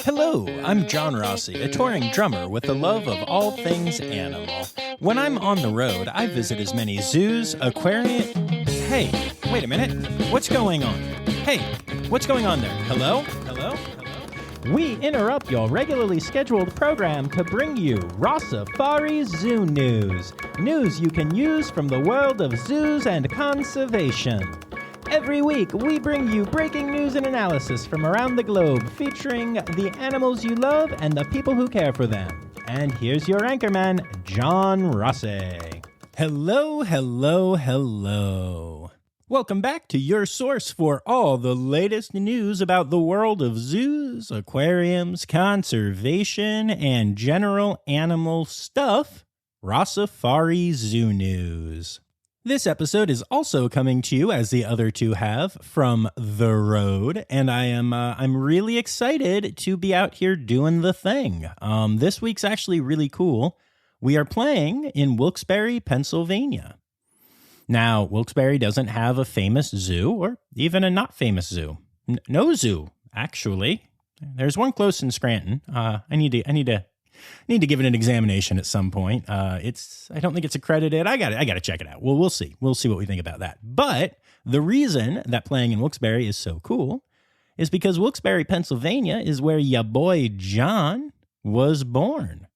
Hello, I'm John Rossi, a touring drummer with a love of all things animal. When I'm on the road, I visit as many zoos, aquarium... Hey, wait a minute. What's going on? Hey, what's going on there? Hello? Hello? Hello? We interrupt your regularly scheduled program to bring you Rossifari Zoo news. News you can use from the world of zoos and conservation. Every week, we bring you breaking news and analysis from around the globe, featuring the animals you love and the people who care for them. And here's your anchorman, John Rossi. Hello, hello, hello. Welcome back to your source for all the latest news about the world of zoos, aquariums, conservation, and general animal stuff, Rossifari Zoo News. This episode is also coming to you, as the other two have, from the road, and I'm really excited to be out here doing the thing. This week's actually really cool. We are playing in Wilkes-Barre, Pennsylvania. Now, Wilkes-Barre doesn't have a famous zoo, or even a not famous zoo. No zoo, actually. There's one close in Scranton. I need to give it an examination at some point. I don't think it's accredited. I got to check it out. Well, we'll see. We'll see what we think about that. But the reason that playing in Wilkes-Barre is so cool is because Wilkes-Barre, Pennsylvania is where ya boy John was born.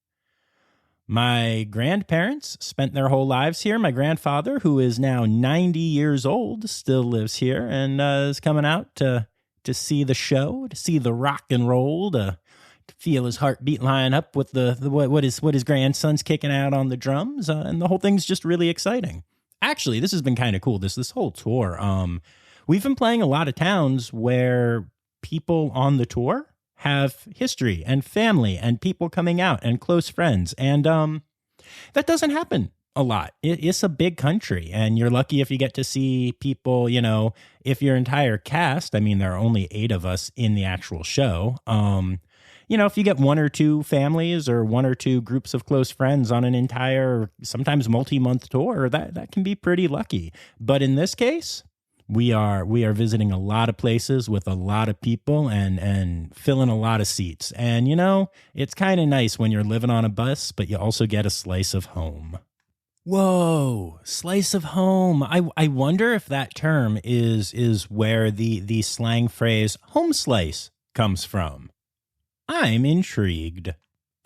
My grandparents spent their whole lives here. My grandfather, who is now 90 years old, still lives here and is coming out to see the show, to see the rock and roll, to feel his heartbeat line up with what his grandson's kicking out on the drums, and the whole thing's just really exciting. Actually, this has been kind of cool. This whole tour, we've been playing a lot of towns where people on the tour have history and family and people coming out and close friends, and that doesn't happen a lot. It's a big country, and you're lucky if you get to see people. If your entire cast, I mean, there are only 8 of us in the actual show. If you get 1 or 2 families or 1 or 2 groups of close friends on an entire, sometimes multi-month tour, that can be pretty lucky. But in this case, we are visiting a lot of places with a lot of people and filling a lot of seats. And, it's kind of nice when you're living on a bus, but you also get a slice of home. Whoa, slice of home. I wonder if that term is where the slang phrase home slice comes from. I'm intrigued.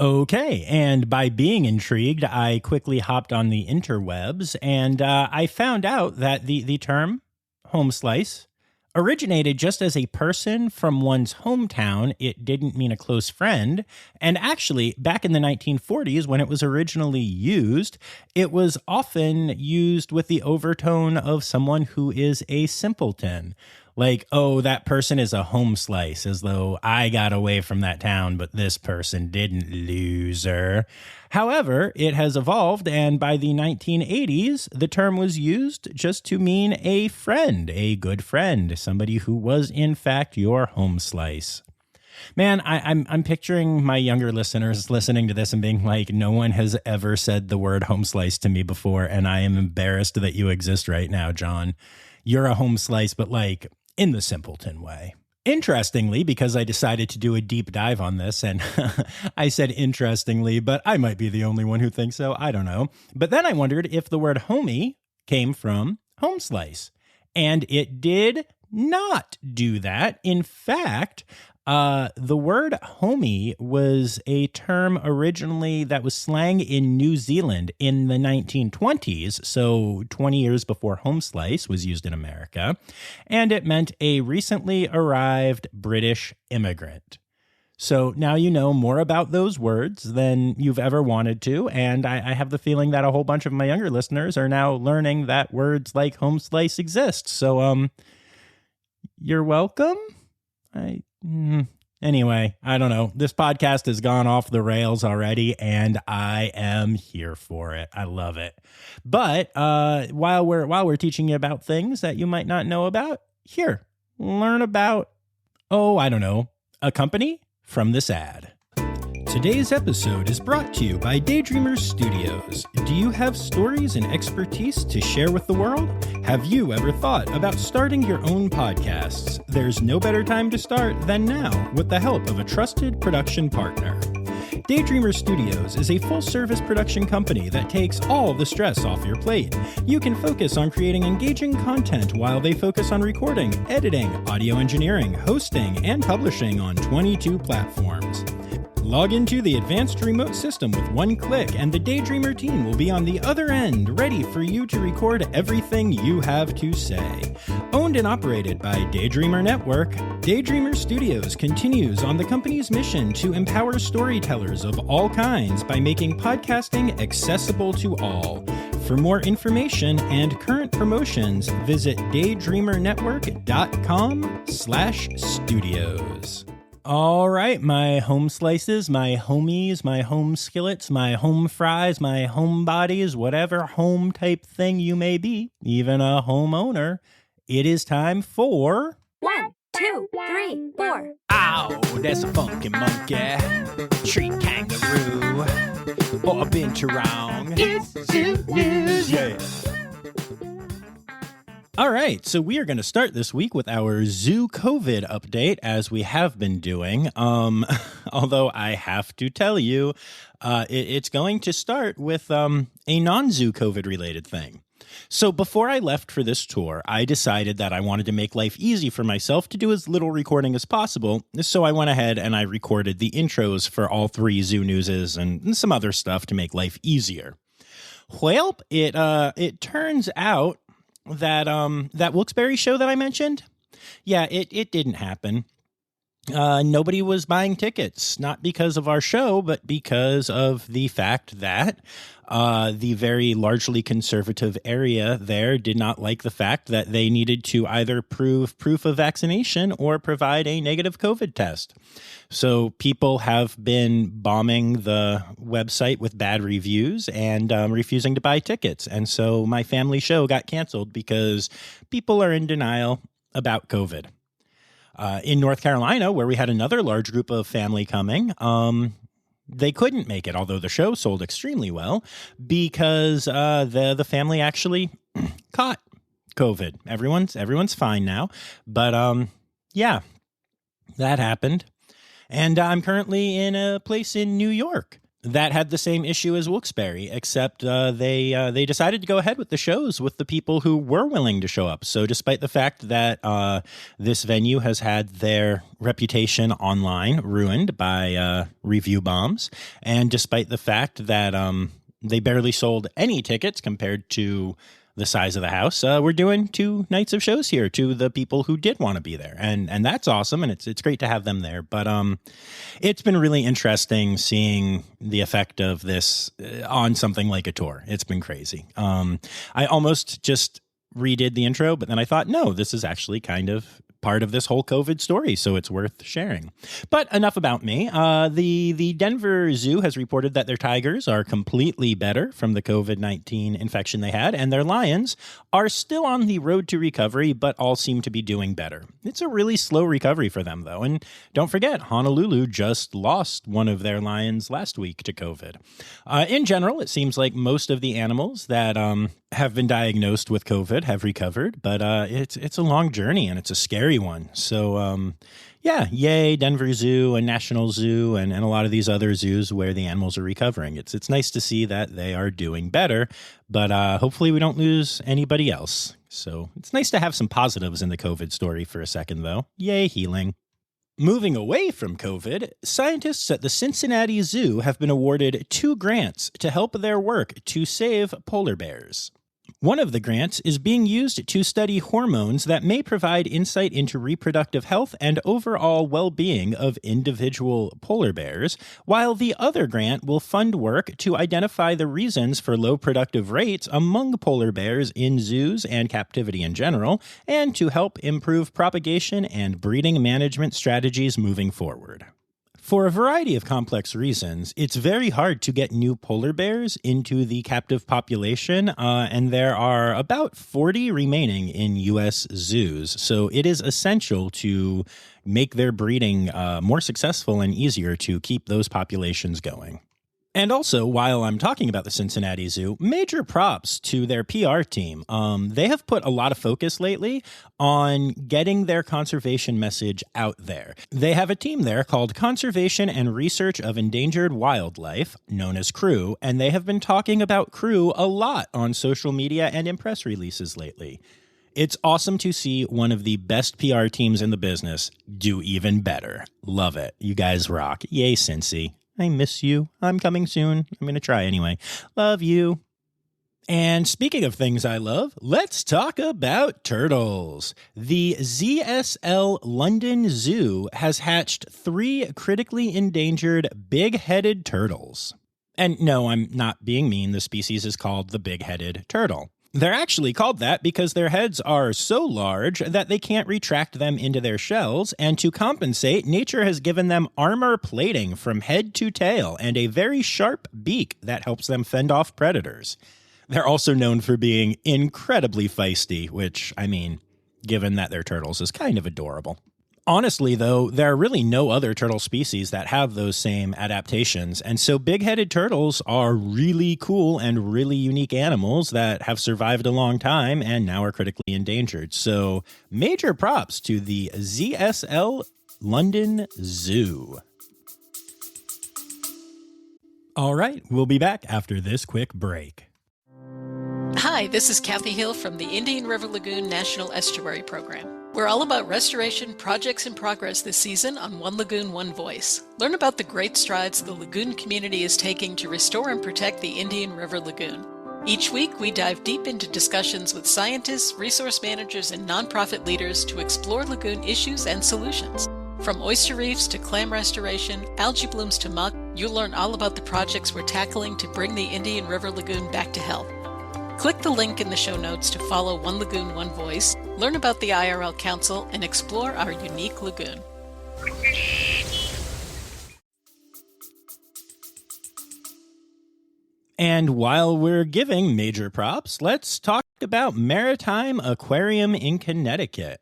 Okay, and by being intrigued, I quickly hopped on the interwebs, and I found out that the term home slice originated just as a person from one's hometown. It didn't mean a close friend. And actually, back in the 1940s, when it was originally used, it was often used with the overtone of someone who is a simpleton. Like, oh, that person is a home slice, as though I got away from that town, but this person didn't, loser. However, it has evolved, and by the 1980s, the term was used just to mean a friend, a good friend, somebody who was, in fact, your home slice. Man, I'm picturing my younger listeners listening to this and being like, no one has ever said the word home slice to me before, and I am embarrassed that you exist right now, John. You're a home slice, but like, in the simpleton way. Interestingly, because I decided to do a deep dive on this, and I said interestingly, but I might be the only one who thinks so, I don't know. But then I wondered if the word homie came from home slice. And it did not do that. In fact, the word homie was a term originally that was slang in New Zealand in the 1920s, so 20 years before home slice was used in America, and it meant a recently arrived British immigrant. So now you know more about those words than you've ever wanted to, and I have the feeling that a whole bunch of my younger listeners are now learning that words like home slice exist. So, you're welcome? Anyway, I don't know. This podcast has gone off the rails already, and I am here for it. I love it. But while we're teaching you about things that you might not know about, here, learn about, a company from this ad. Today's episode is brought to you by Daydreamers Studios. Do you have stories and expertise to share with the world? Have you ever thought about starting your own podcasts? There's no better time to start than now with the help of a trusted production partner. Daydreamer Studios is a full-service production company that takes all the stress off your plate. You can focus on creating engaging content while they focus on recording, editing, audio engineering, hosting, and publishing on 22 platforms. Log into the advanced remote system with one click, and the Daydreamer team will be on the other end, ready for you to record everything you have to say. Owned and operated by Daydreamer Network, Daydreamer Studios continues on the company's mission to empower storytellers of all kinds by making podcasting accessible to all. For more information and current promotions, visit daydreamernetwork.com/studios. All right, my home slices, my homies, my home skillets, my home fries, my home bodies, whatever home type thing you may be, even a homeowner, it is time for... 1, 2, 3, 4. Ow, that's a funky monkey, tree kangaroo, or a binturong. It's Zoo News. Yeah. All right, so we are going to start this week with our Zoo COVID update, as we have been doing. Although I have to tell you, it's going to start with a non-Zoo COVID-related thing. So before I left for this tour, I decided that I wanted to make life easy for myself to do as little recording as possible. So I went ahead and I recorded the intros for all 3 Zoo Newses and some other stuff to make life easier. Well, it turns out that that Wilkes-Barre show that I mentioned, yeah, it didn't happen. Nobody was buying tickets, not because of our show, but because of the fact that the very largely conservative area there did not like the fact that they needed to either prove proof of vaccination or provide a negative COVID test. So people have been bombing the website with bad reviews and refusing to buy tickets. And so my family show got canceled because people are in denial about COVID. In North Carolina, where we had another large group of family coming, they couldn't make it, although the show sold extremely well, because the family actually caught COVID. Everyone's fine now, but yeah, that happened. And I'm currently in a place in New York that had the same issue as Wilkes-Barre, except they decided to go ahead with the shows with the people who were willing to show up. So despite the fact that this venue has had their reputation online ruined by review bombs, and despite the fact that they barely sold any tickets compared to the size of the house, we're doing 2 nights of shows here to the people who did want to be there, and that's awesome, and it's great to have them there. But it's been really interesting seeing the effect of this on something like a tour. It's been crazy. I almost just redid the intro, but then I thought, no, this is actually kind of part of this whole COVID story, so it's worth sharing. But enough about me. The Denver Zoo has reported that their tigers are completely better from the COVID-19 infection they had, and their lions are still on the road to recovery, but all seem to be doing better. It's a really slow recovery for them, though. And don't forget, Honolulu just lost one of their lions last week to COVID. In general, it seems like most of the animals that have been diagnosed with COVID have recovered, but it's a long journey and it's a scary one. So, yeah, yay, Denver Zoo and National Zoo and a lot of these other zoos where the animals are recovering. It's nice to see that they are doing better, but hopefully we don't lose anybody else. So it's nice to have some positives in the COVID story for a second, though. Yay, healing. Moving away from COVID, scientists at the Cincinnati Zoo have been awarded 2 grants to help their work to save polar bears. One of the grants is being used to study hormones that may provide insight into reproductive health and overall well-being of individual polar bears, while the other grant will fund work to identify the reasons for low productive rates among polar bears in zoos and captivity in general, and to help improve propagation and breeding management strategies moving forward. For a variety of complex reasons, it's very hard to get new polar bears into the captive population, and there are about 40 remaining in U.S. zoos, so it is essential to make their breeding more successful and easier to keep those populations going. And also, while I'm talking about the Cincinnati Zoo, major props to their PR team. They have put a lot of focus lately on getting their conservation message out there. They have a team there called Conservation and Research of Endangered Wildlife, known as CREW, and they have been talking about CREW a lot on social media and in press releases lately. It's awesome to see one of the best PR teams in the business do even better. Love it. You guys rock. Yay, Cincy. I miss you. I'm coming soon. I'm going to try anyway. Love you. And speaking of things I love, let's talk about turtles. The ZSL London Zoo has hatched 3 critically endangered big-headed turtles. And no, I'm not being mean. The species is called the big-headed turtle. They're actually called that because their heads are so large that they can't retract them into their shells, and to compensate, nature has given them armor plating from head to tail and a very sharp beak that helps them fend off predators. They're also known for being incredibly feisty, which, I mean, given that they're turtles, is kind of adorable. Honestly, though, there are really no other turtle species that have those same adaptations, and so big-headed turtles are really cool and really unique animals that have survived a long time and now are critically endangered. So major props to the ZSL London Zoo. All right, we'll be back after this quick break. Hi, this is Kathy Hill from the Indian River Lagoon National Estuary Program. We're all about restoration projects in progress this season on One Lagoon, One Voice. Learn about the great strides the lagoon community is taking to restore and protect the Indian River Lagoon. Each week, we dive deep into discussions with scientists, resource managers, and nonprofit leaders to explore lagoon issues and solutions. From oyster reefs to clam restoration, algae blooms to muck, you'll learn all about the projects we're tackling to bring the Indian River Lagoon back to health. Click the link in the show notes to follow One Lagoon, One Voice, learn about the IRL Council, and explore our unique lagoon. And while we're giving major props, let's talk about Maritime Aquarium in Connecticut.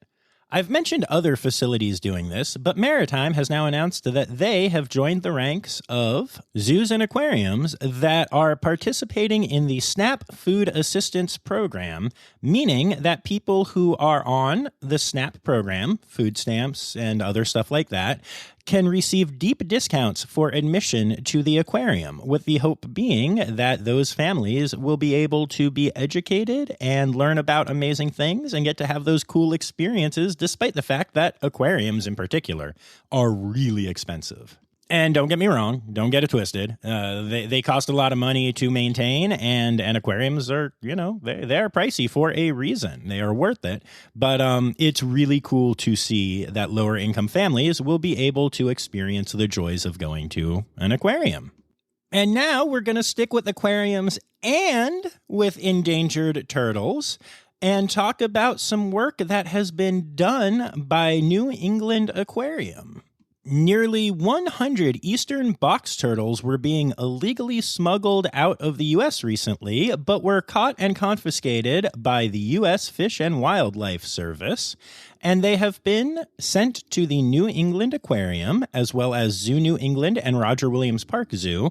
I've mentioned other facilities doing this, but Maritime has now announced that they have joined the ranks of zoos and aquariums that are participating in the SNAP Food Assistance Program, meaning that people who are on the SNAP program, food stamps and other stuff like that, can receive deep discounts for admission to the aquarium, with the hope being that those families will be able to be educated and learn about amazing things and get to have those cool experiences, despite the fact that aquariums in particular are really expensive. And don't get me wrong, don't get it twisted. They cost a lot of money to maintain, and aquariums are, they're pricey for a reason. They are worth it. But it's really cool to see that lower income families will be able to experience the joys of going to an aquarium. And now we're going to stick with aquariums and with endangered turtles and talk about some work that has been done by New England Aquarium. Nearly 100 eastern box turtles were being illegally smuggled out of the U.S. recently, but were caught and confiscated by the U.S. Fish and Wildlife Service, and they have been sent to the New England Aquarium, as well as Zoo New England and Roger Williams Park Zoo,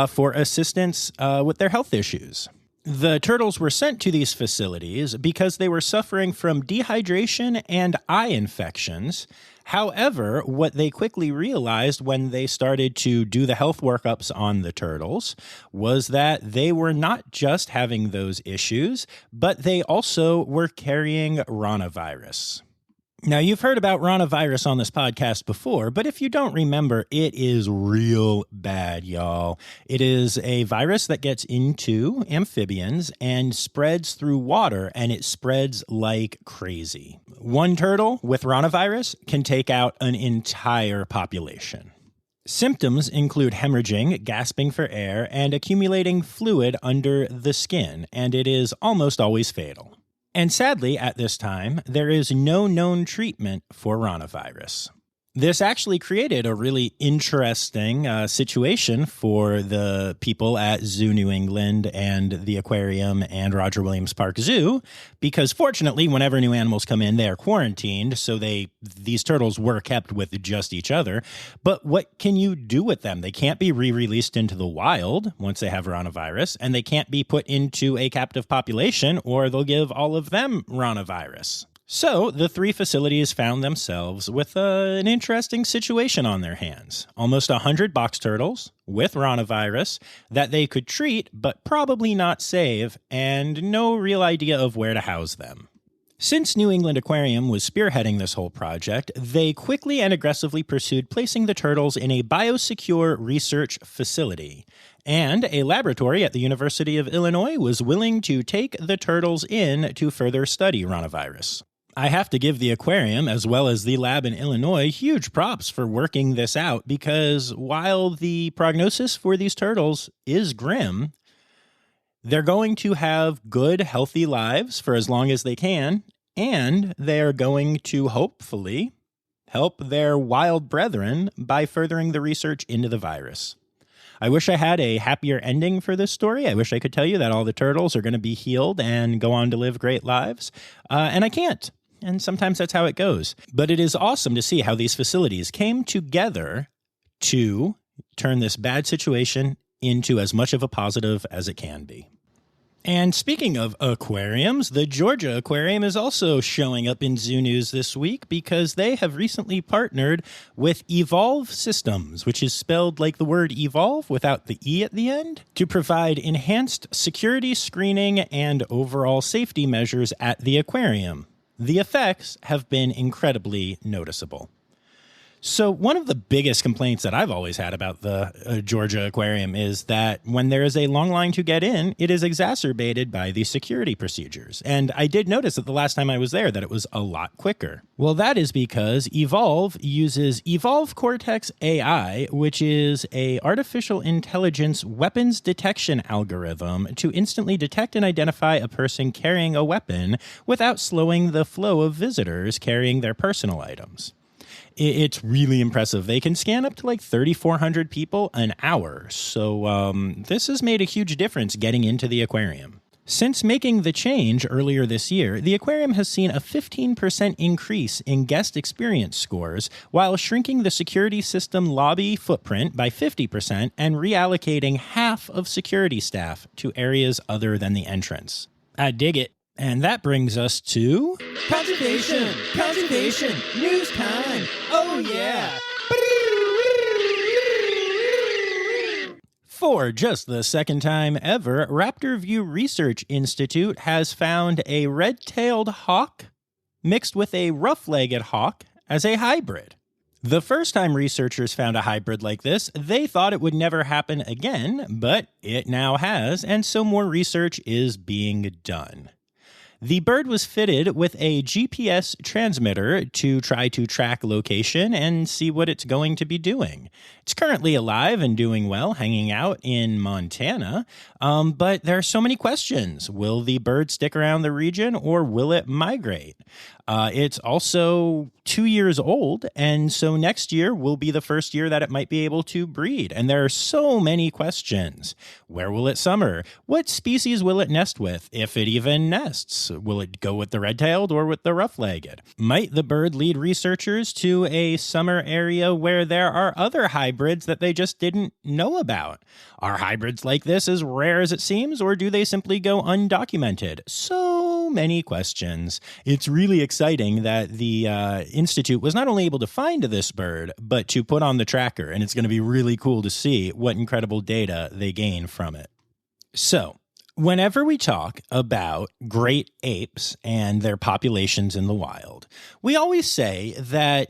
for assistance with their health issues. The turtles were sent to these facilities because they were suffering from dehydration and eye infections. However, what they quickly realized when they started to do the health workups on the turtles was that they were not just having those issues, but they also were carrying ranavirus. Now, you've heard about ranavirus on this podcast before, but if you don't remember, it is real bad, y'all. It is a virus that gets into amphibians and spreads through water, and it spreads like crazy. One turtle with ranavirus can take out an entire population. Symptoms include hemorrhaging, gasping for air, and accumulating fluid under the skin, and it is almost always fatal. And sadly, at this time, there is no known treatment for ranavirus. This actually created a really interesting situation for the people at Zoo New England and the aquarium and Roger Williams Park Zoo, because fortunately, whenever new animals come in, they are quarantined, so these turtles were kept with just each other. But what can you do with them? They can't be re-released into the wild once they have ranavirus, and they can't be put into a captive population, or they'll give all of them ranavirus. So the three facilities found themselves with an interesting situation on their hands. Almost 100 box turtles with ranavirus that they could treat but probably not save, and no real idea of where to house them. Since New England Aquarium was spearheading this whole project, they quickly and aggressively pursued placing the turtles in a biosecure research facility. And a laboratory at the University of Illinois was willing to take the turtles in to further study ranavirus. I have to give the aquarium, as well as the lab in Illinois, huge props for working this out, because while the prognosis for these turtles is grim, they're going to have good, healthy lives for as long as they can, and they are going to hopefully help their wild brethren by furthering the research into the virus. I wish I had a happier ending for this story. I wish I could tell you that all the turtles are going to be healed and go on to live great lives, and I can't. And sometimes that's how it goes. But it is awesome to see how these facilities came together to turn this bad situation into as much of a positive as it can be. And speaking of aquariums, the Georgia Aquarium is also showing up in Zoo News this week because they have recently partnered with Evolve Systems, which is spelled like the word evolve without the E at the end, to provide enhanced security screening and overall safety measures at the aquarium. The effects have been incredibly noticeable. So one of the biggest complaints that I've always had about the Georgia Aquarium is that when there is a long line to get in, it is exacerbated by the security procedures. And I did notice that the last time I was there that it was a lot quicker. Well, that is because Evolve uses Evolve Cortex AI, which is a artificial intelligence weapons detection algorithm to instantly detect and identify a person carrying a weapon without slowing the flow of visitors carrying their personal items. It's really impressive. They can scan up to like 3,400 people an hour. So this has made a huge difference getting into the aquarium. Since making the change earlier this year, the aquarium has seen a 15% increase in guest experience scores while shrinking the security system lobby footprint by 50% and reallocating half of security staff to areas other than the entrance. I dig it. And that brings us to Conservation News Time. Oh yeah. For just the second time ever, Raptor View Research Institute has found a red-tailed hawk mixed with a rough-legged hawk as a hybrid. The first time researchers found a hybrid like this, they thought it would never happen again, but it now has, and so more research is being done. The bird was fitted with a GPS transmitter to try to track location and see what it's going to be doing. It's currently alive and doing well, hanging out in Montana, but there are so many questions. Will the bird stick around the region or will it migrate? It's also 2 years old, and so next year will be the first year that it might be able to breed. And there are so many questions. Where will it summer? What species will it nest with, if it even nests? Will it go with the red-tailed or with the rough-legged? Might the bird lead researchers to a summer area where there are other hybrids that they just didn't know about? Are hybrids like this as rare as it seems, or do they simply go undocumented? So many questions. It's really exciting that the Institute was not only able to find this bird, but to put on the tracker, and it's going to be really cool to see what incredible data they gain from it. So, whenever we talk about great apes and their populations in the wild, we always say that,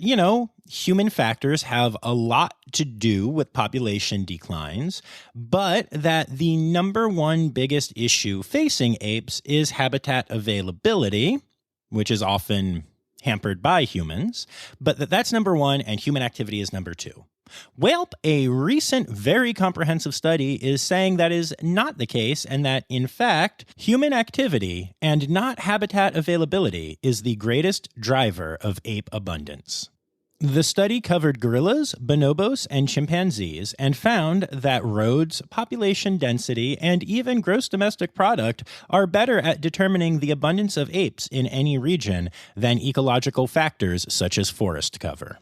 human factors have a lot to do with population declines, but that the number one biggest issue facing apes is habitat availability, which is often hampered by humans, but that's number one and human activity is number two. Well, a recent, very comprehensive study is saying that is not the case, and that, in fact, human activity and not habitat availability is the greatest driver of ape abundance. The study covered gorillas, bonobos, and chimpanzees and found that roads, population density, and even gross domestic product are better at determining the abundance of apes in any region than ecological factors such as forest cover.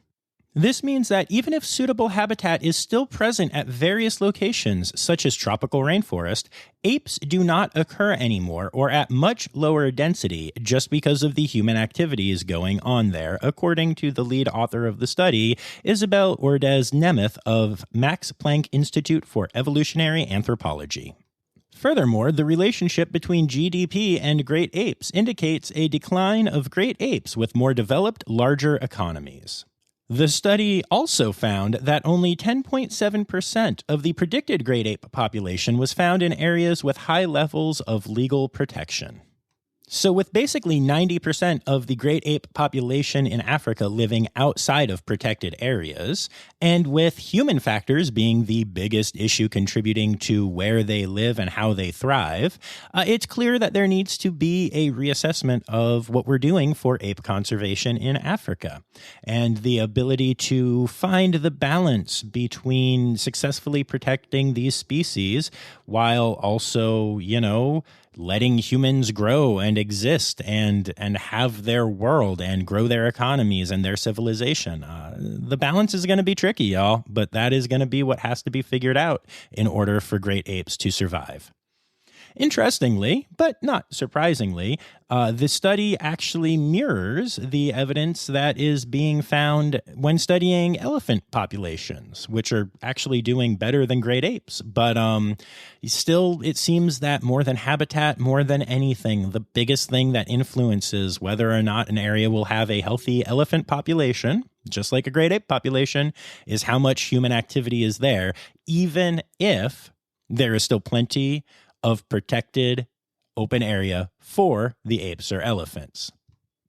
This means that even if suitable habitat is still present at various locations, such as tropical rainforest, apes do not occur anymore or at much lower density just because of the human activities going on there, according to the lead author of the study, Isabel Ordez Nemeth of Max Planck Institute for Evolutionary Anthropology. Furthermore, the relationship between GDP and great apes indicates a decline of great apes with more developed, larger economies. The study also found that only 10.7% of the predicted great ape population was found in areas with high levels of legal protection. So with basically 90% of the great ape population in Africa living outside of protected areas, and with human factors being the biggest issue contributing to where they live and how they thrive, it's clear that there needs to be a reassessment of what we're doing for ape conservation in Africa, and the ability to find the balance between successfully protecting these species while also, letting humans grow and exist and have their world and grow their economies and their civilization. The balance is going to be tricky, y'all, but that is going to be what has to be figured out in order for great apes to survive. Interestingly, but not surprisingly, this study actually mirrors the evidence that is being found when studying elephant populations, which are actually doing better than great apes. But still, it seems that more than habitat, more than anything, the biggest thing that influences whether or not an area will have a healthy elephant population, just like a great ape population, is how much human activity is there, even if there is still plenty of protected open area for the apes or elephants.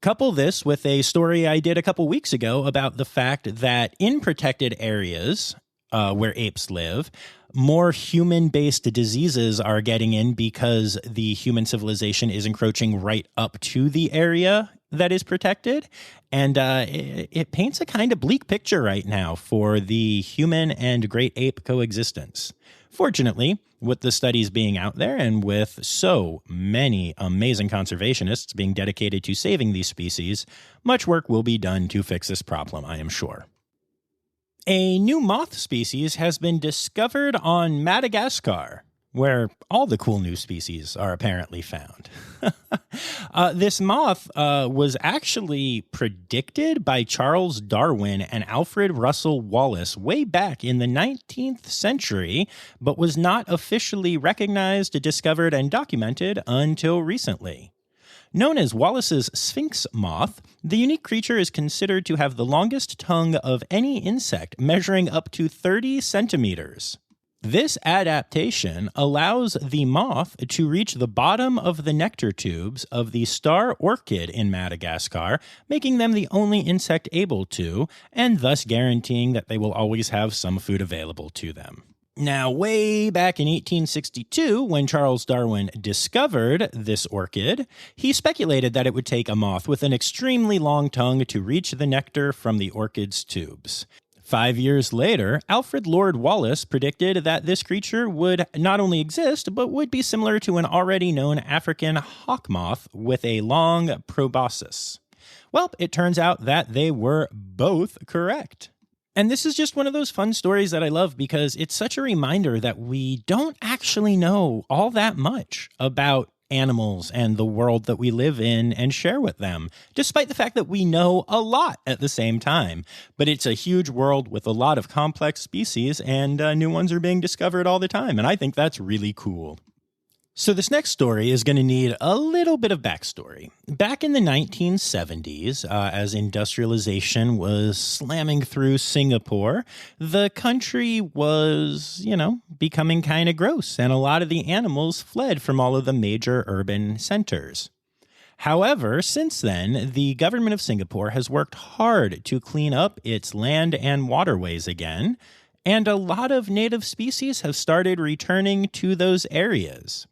Couple this with a story I did a couple weeks ago about the fact that in protected areas where apes live, more human-based diseases are getting in because the human civilization is encroaching right up to the area that is protected. And it paints a kind of bleak picture right now for the human and great ape coexistence. Fortunately, with the studies being out there and with so many amazing conservationists being dedicated to saving these species, much work will be done to fix this problem, I am sure. A new moth species has been discovered on Madagascar, where all the cool new species are apparently found. This moth was actually predicted by Charles Darwin and Alfred Russel Wallace way back in the 19th century, but was not officially recognized, discovered, and documented until recently. Known as Wallace's Sphinx moth, the unique creature is considered to have the longest tongue of any insect, measuring up to 30 centimeters. This adaptation allows the moth to reach the bottom of the nectar tubes of the star orchid in Madagascar, making them the only insect able to, and thus guaranteeing that they will always have some food available to them. Now, way back in 1862, when Charles Darwin discovered this orchid, he speculated that it would take a moth with an extremely long tongue to reach the nectar from the orchid's tubes. 5 years later, Alfred Lord Wallace predicted that this creature would not only exist, but would be similar to an already known African hawk moth with a long proboscis. Well, it turns out that they were both correct. And this is just one of those fun stories that I love because it's such a reminder that we don't actually know all that much about animals and the world that we live in and share with them, despite the fact that we know a lot at the same time. But it's a huge world with a lot of complex species, and new ones are being discovered all the time, and I think that's really cool. So this next story is going to need a little bit of backstory. Back in the 1970s, as industrialization was slamming through Singapore, the country was, becoming kind of gross, and a lot of the animals fled from all of the major urban centers. However, since then, the government of Singapore has worked hard to clean up its land and waterways again, and a lot of native species have started returning to those areas,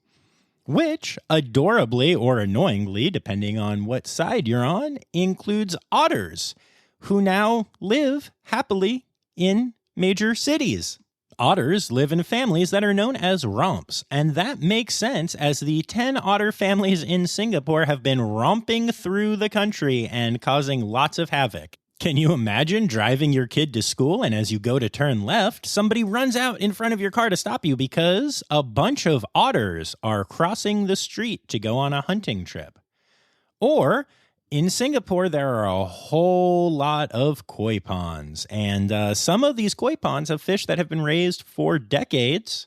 which, adorably or annoyingly, depending on what side you're on, includes otters, who now live happily in major cities. Otters live in families that are known as romps, and that makes sense as the 10 otter families in Singapore have been romping through the country and causing lots of havoc. Can you imagine driving your kid to school and as you go to turn left, somebody runs out in front of your car to stop you because a bunch of otters are crossing the street to go on a hunting trip? Or in Singapore, there are a whole lot of koi ponds, and some of these koi ponds have fish that have been raised for decades,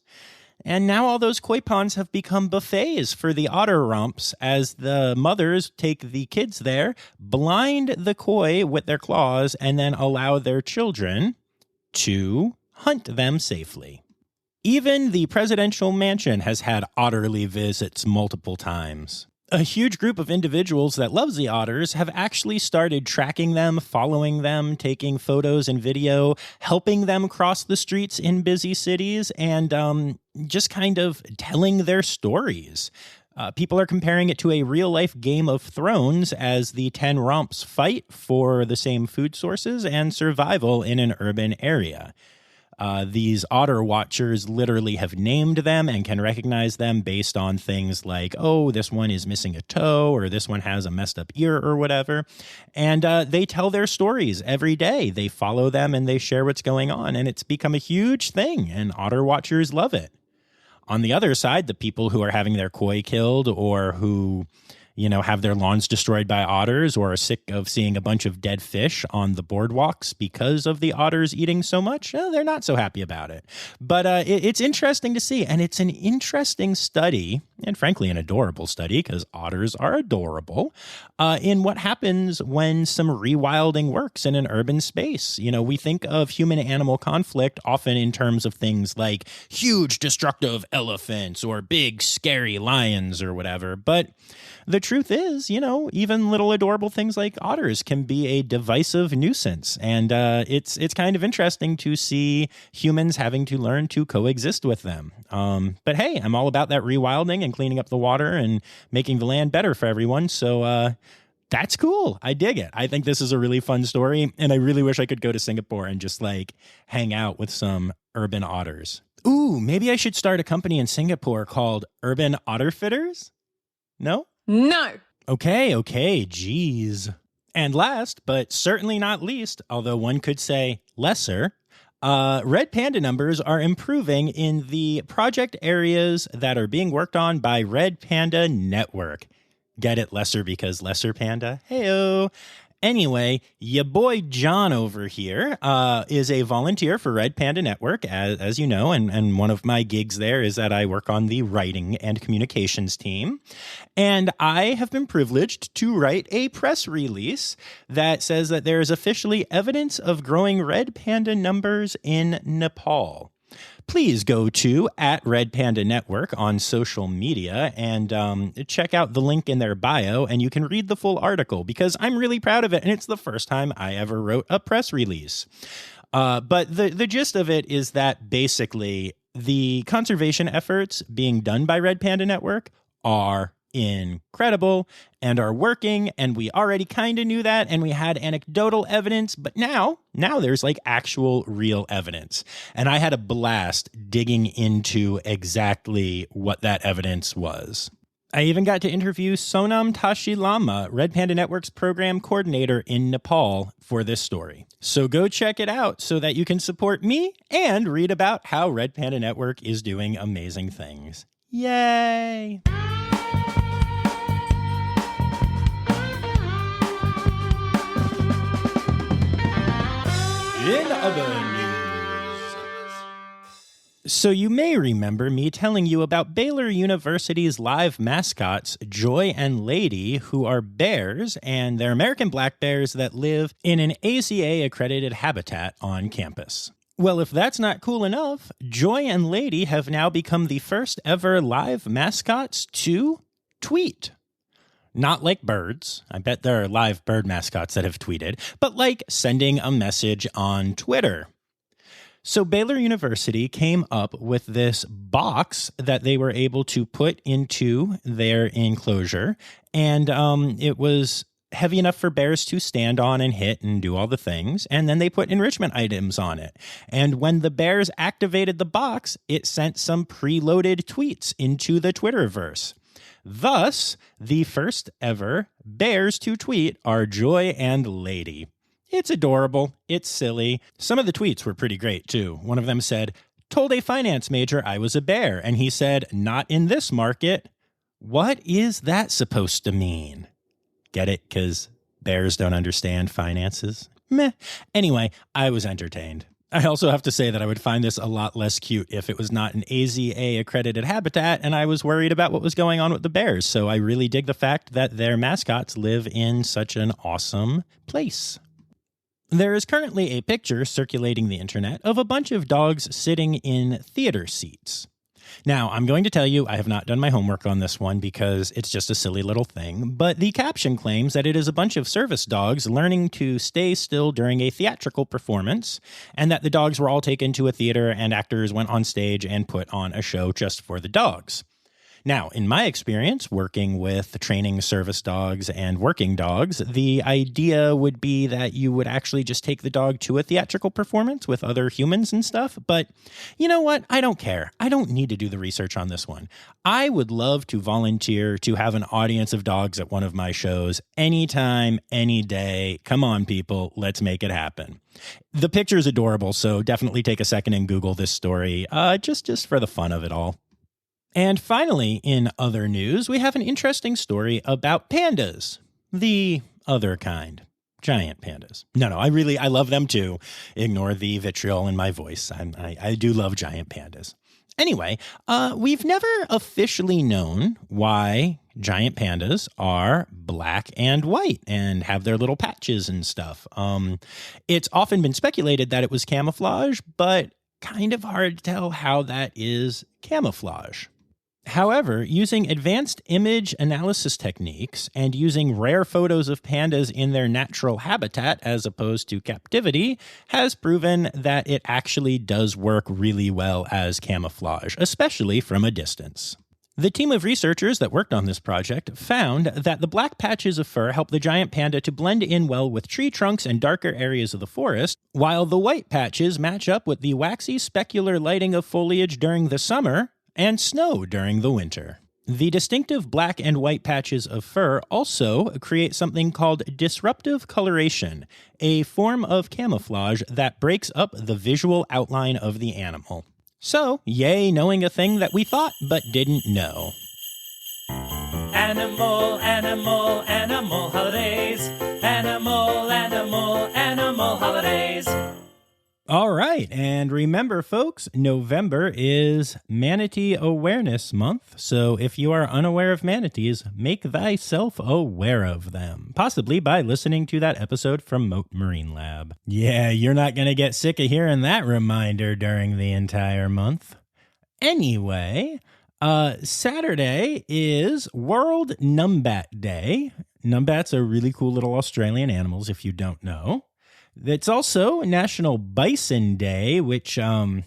and now all those koi ponds have become buffets for the otter romps as the mothers take the kids there, blind the koi with their claws, and then allow their children to hunt them safely. Even the presidential mansion has had otterly visits multiple times. A huge group of individuals that loves the otters have actually started tracking them, following them, taking photos and video, helping them cross the streets in busy cities, and just kind of telling their stories. People are comparing it to a real-life Game of Thrones as the 10 romps fight for the same food sources and survival in an urban area. These otter watchers literally have named them and can recognize them based on things like, oh, this one is missing a toe, or this one has a messed up ear, or whatever. And they tell their stories every day. They follow them and they share what's going on. And it's become a huge thing, and otter watchers love it. On the other side, the people who are having their koi killed or who have their lawns destroyed by otters or are sick of seeing a bunch of dead fish on the boardwalks because of the otters eating so much, they're not so happy about it. But it's interesting to see, and it's an interesting study, and frankly an adorable study, because otters are adorable, in what happens when some rewilding works in an urban space. We think of human-animal conflict often in terms of things like huge destructive elephants or big scary lions or whatever, but the truth is, even little adorable things like otters can be a divisive nuisance. And it's kind of interesting to see humans having to learn to coexist with them. But hey, I'm all about that rewilding and cleaning up the water and making the land better for everyone. So that's cool. I dig it. I think this is a really fun story. And I really wish I could go to Singapore and just hang out with some urban otters. Ooh, maybe I should start a company in Singapore called Urban Otter Fitters? No? No. Okay, geez. And last, but certainly not least, although one could say lesser, red panda numbers are improving in the project areas that are being worked on by Red Panda Network. Get it, lesser because lesser panda? Heyo. Anyway, ya boy John over here is a volunteer for Red Panda Network, as you know, and one of my gigs there is that I work on the writing and communications team. And I have been privileged to write a press release that says that there is officially evidence of growing red panda numbers in Nepal. Please go to @Red Panda Network on social media and check out the link in their bio, and you can read the full article because I'm really proud of it, and it's the first time I ever wrote a press release. But the gist of it is that basically the conservation efforts being done by Red Panda Network are incredible and are working, and we already kind of knew that, and we had anecdotal evidence, but now there's actual real evidence. And I had a blast digging into exactly what that evidence was. I even got to interview Sonam Tashilama, Red Panda Network's program coordinator in Nepal, for this story. So go check it out so that you can support me and read about how Red Panda Network is doing amazing things. Yay! In other news. So you may remember me telling you about Baylor University's live mascots, Joy and Lady, who are bears, and they're American black bears that live in an ACA-accredited habitat on campus. Well, if that's not cool enough, Joy and Lady have now become the first ever live mascots to tweet. Not like birds. I bet there are live bird mascots that have tweeted, but like sending a message on Twitter. So Baylor University came up with this box that they were able to put into their enclosure, and it was heavy enough for bears to stand on and hit and do all the things. And then they put enrichment items on it. And when the bears activated the box, it sent some preloaded tweets into the Twitterverse. Thus, the first ever bears to tweet are Joy and Lady. It's adorable. It's silly. Some of the tweets were pretty great, too. One of them said, "Told a finance major I was a bear." And he said, "Not in this market." What is that supposed to mean? Get it? Because bears don't understand finances? Meh. Anyway, I was entertained. I also have to say that I would find this a lot less cute if it was not an AZA accredited habitat and I was worried about what was going on with the bears. So I really dig the fact that their mascots live in such an awesome place. There is currently a picture circulating the internet of a bunch of dogs sitting in theater seats. Now, I'm going to tell you I have not done my homework on this one because it's just a silly little thing, but the caption claims that it is a bunch of service dogs learning to stay still during a theatrical performance, and that the dogs were all taken to a theater and actors went on stage and put on a show just for the dogs. Now, in my experience, working with training service dogs and working dogs, the idea would be that you would actually just take the dog to a theatrical performance with other humans and stuff. But you know what? I don't care. I don't need to do the research on this one. I would love to volunteer to have an audience of dogs at one of my shows anytime, any day. Come on, people. Let's make it happen. The picture is adorable, so definitely take a second and Google this story, just for the fun of it all. And finally, in other news, we have an interesting story about pandas. The other kind. Giant pandas. No, I love them too. Ignore the vitriol in my voice. I do love giant pandas. Anyway, we've never officially known why giant pandas are black and white and have their little patches and stuff. It's often been speculated that it was camouflage, but kind of hard to tell how that is camouflage. However, using advanced image analysis techniques and using rare photos of pandas in their natural habitat as opposed to captivity has proven that it actually does work really well as camouflage, especially from a distance. The team of researchers that worked on this project found that the black patches of fur help the giant panda to blend in well with tree trunks and darker areas of the forest, while the white patches match up with the waxy specular lighting of foliage during the summer and snow during the winter. The distinctive black and white patches of fur also create something called disruptive coloration, a form of camouflage that breaks up the visual outline of the animal. So, yay knowing a thing that we thought but didn't know. Animal, animal, animal holidays. Animal, animal, animal holidays. All right, and remember, folks, November is Manatee Awareness Month, so if you are unaware of manatees, make thyself aware of them, possibly by listening to that episode from Moat Marine Lab. Yeah, you're not going to get sick of hearing that reminder during the entire month. Anyway, Saturday is World Numbat Day. Numbats are really cool little Australian animals, if you don't know. It's also National Bison Day, which are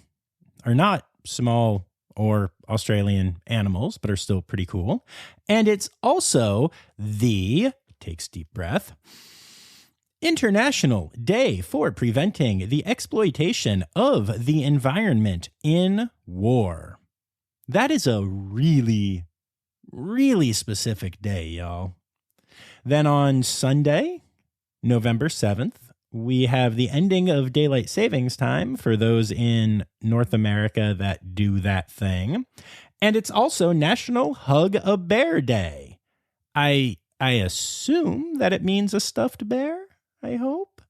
not small or Australian animals, but are still pretty cool. And it's also takes deep breath, International Day for Preventing the Exploitation of the Environment in War. That is a really, really specific day, y'all. Then on Sunday, November 7th, we have the ending of daylight savings time for those in North America that do that thing. And it's also National Hug a Bear Day. I assume that it means a stuffed bear, I hope.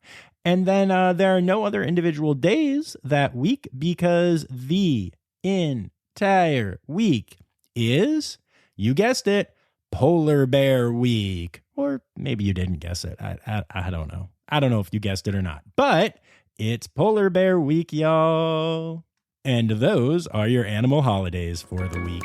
And then there are no other individual days that week because the entire week is, you guessed it, Polar Bear Week. Or maybe you didn't guess it. I don't know. I don't know if you guessed it or not, but it's Polar Bear Week, y'all. And those are your animal holidays for the week.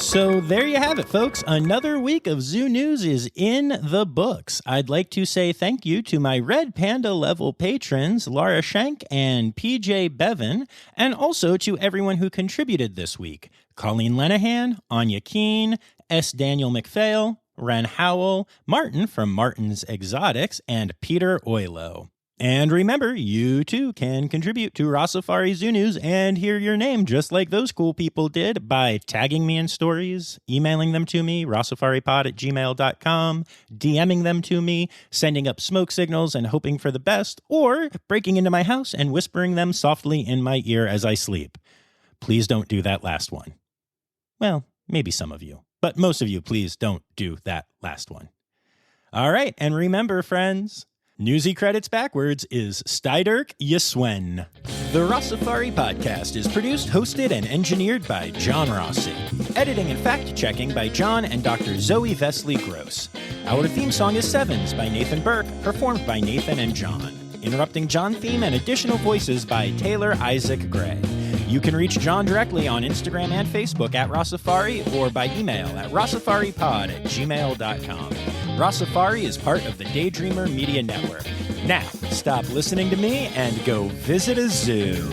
So there you have it, folks. Another week of Zoo News is in the books. I'd like to say thank you to my Red Panda level patrons, Laura Schenk and PJ Bevan, and also to everyone who contributed this week. Colleen Lenahan, Anya Keene, S. Daniel McPhail, Ren Howell, Martin from Martin's Exotics, and Peter Oilo. And remember, you too can contribute to Rossifari Zoo News and hear your name just like those cool people did by tagging me in stories, emailing them to me, rossifaripod@gmail.com, DMing them to me, sending up smoke signals and hoping for the best, or breaking into my house and whispering them softly in my ear as I sleep. Please don't do that last one. Well, maybe some of you, but most of you, please don't do that last one. All right, and remember, friends, Newsy credits backwards is Steiderk Yeswen. The Rossifari podcast is produced, hosted, and engineered by John Rossi. Editing and fact-checking by John and Dr. Zoe Vesley Gross. Our theme song is Sevens by Nathan Burke, performed by Nathan and John. Interrupting John theme and additional voices by Taylor Isaac Gray. You can reach John directly on Instagram and Facebook at Rossifari or by email at rossifaripod@gmail.com. Rossifari is part of the Daydreamer Media Network. Now, stop listening to me and go visit a zoo.